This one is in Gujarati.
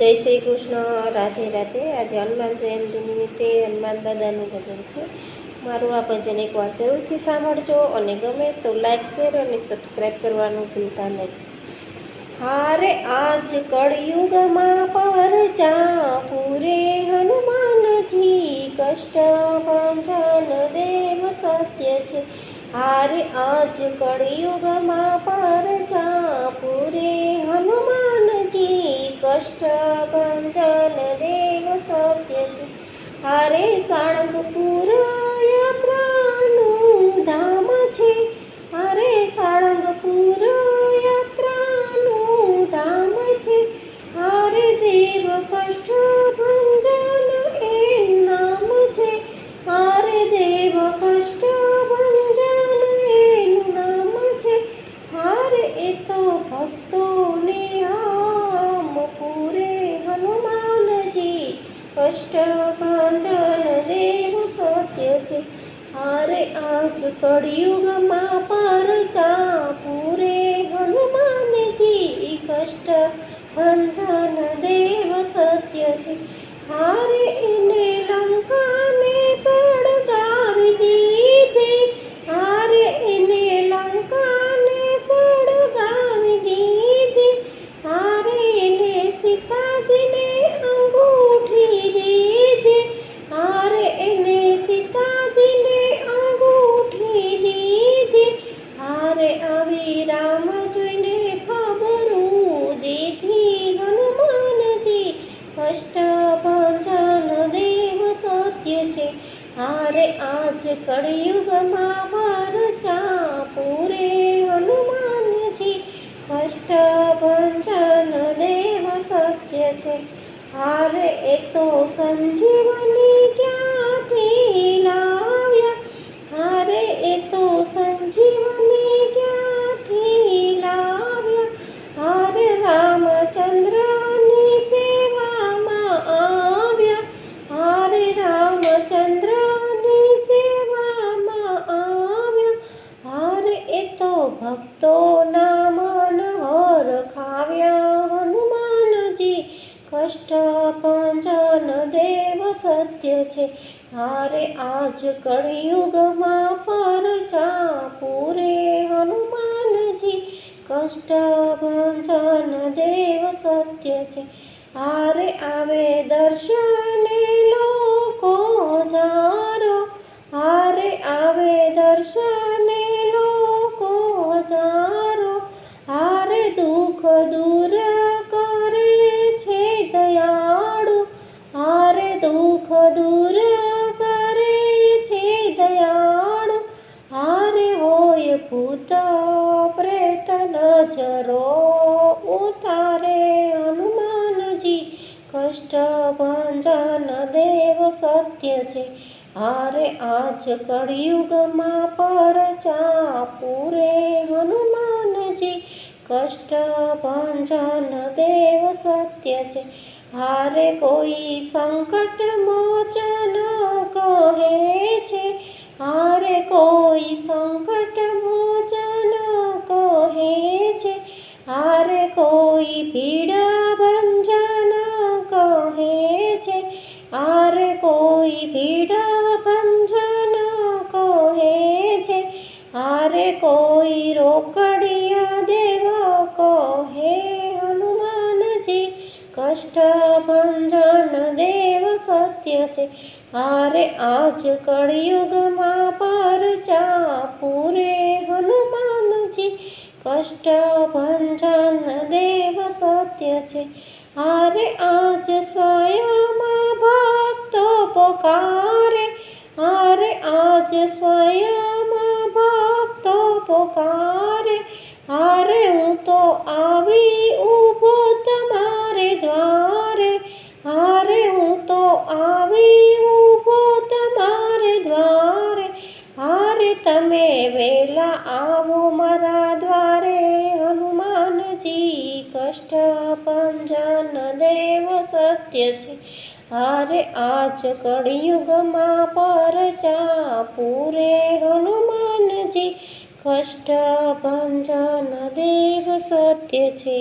જય શ્રી કૃષ્ણ, રાધે રાધે। આજે હનુમાન જયંતિ નિમિત્તે હનુમાન દાદાનું ભજન છે। મારું આ ભજન એકવાર જરૂરથી સાંભળજો અને ગમે તો લાઈક, શેર અને સબસ્ક્રાઈબ કરવાનું ભૂલતા નહીં। હારે આજ કળયુગમાં પરચા પૂરે હનુમાનજી, કષ્ટ ભંજન દેવ સત્ય છે। હારે આજ કળયુગમાં પરચા પૂરે હનુમાનજી, કષ્ટ ભંજન દેવ સત્ય છે। હારે સાળંગપુર યાત્રાનું ધામ છે, હારે સાળંગપુર યાત્રાનું ધામ છે। હારે દેવ કષ્ટ ભંજન એ નામ છે, હારે દેવ કષ્ટ ભંજન એનું નામ છે। હારે એ તો ભક્તોને આમ પૂરે હનુમાનજી, કષ્ટ ભંજન દેવ સત્ય છે। હારે આજ કળયુગમાં પરચા પૂરે હનુમાનજી, કષ્ટ ભંજન દેવ સત્ય છે। હારે એને લંકાને સળગાવી દીધી, હારે એને લંકાને સળગાવી દીધી, હારે એને સીતાજીને અંગૂઠી દીધી, હારે એને સીતાજીને અંગૂઠી દીધી। હારે આવી રામ જોઈને ખબરું દીધી હનુમાનજી, કષ્ટ ભંજન દેવ સત્ય છે। હારે આજ કળયુગમાં પરચા પૂરે હનુમાનજી, કષ્ટ ભંજન દેવ સત્ય છે। હારે એ તો સંજીવની ક્યાંથી લાવ્યા, હારે એ તો સંજીવની ક્યાંથી લાવ્યા। હારે રામચંદ્રની સેવામાં આવ્યા, હારે રામચંદ્રની સેવામાં આવ્યા। હારે એ તો ભક્તોના મન હરખાવ્યા હનુમાનજી, કષ્ટ ભંજન દેવ સત્ય છે। હારે આજ કળયુગમાં પરચા પૂરે હનુમાનજી, કષ્ટ ભંજન દેવ સત્ય છે। હારે આવે દર્શને લોકો હજારો, હારે આવે દર્શને લોકો હજારો। હારે દુઃખ દૂર કરે છે દયાળુ, હારે દુઃખ દૂર કરે છે દયાળુ। હારે હોય ભૂત પ્રેત નજરો ઉતારે હનુમાનજી, કષ્ટ ભંજન દેવ સત્ય છે। હારે આજ કળયુગમાં પરચા પૂરે હનુમાનજી, કષ્ટ ભંજન દેવ સત્ય છે। હારે કોઈ સંકટ મોચન કહે છે, હારે કોઈ સંકટ મોચન કહે છે। હારે કોઈ પીડા ભંજન કહે છે, હારે કોઈ પીડા ભંજન કહે છે। હારે કોઈ રોકડિયા દેવ કહે હનુમાનજી, કષ્ટ ભંજન દેવ સત્ય છે। હારે આજ કળયુગમાં પરચા પૂરે હનુમાનજી, કષ્ટ ભંજન દેવ સત્ય છે। હારે આજ સ્વયં ભક્તો પોકારે, હારે આજ સ્વયં ભક્તો પોકારે। હારે હું તો આવી ઊભો તમારે દ્વારે, હારે હું તો આવી ઊભો તમારે દ્વારે। હારે તમે વેલા આવો મારા દ્વારે હનુમાનજી, કષ્ટ ભંજન દેવ સત્ય છે। હારે આજ કળયુગમાં પરચા પૂરે હનુમાનજી, કષ્ટ ભંજન દેવ સત્ય છે।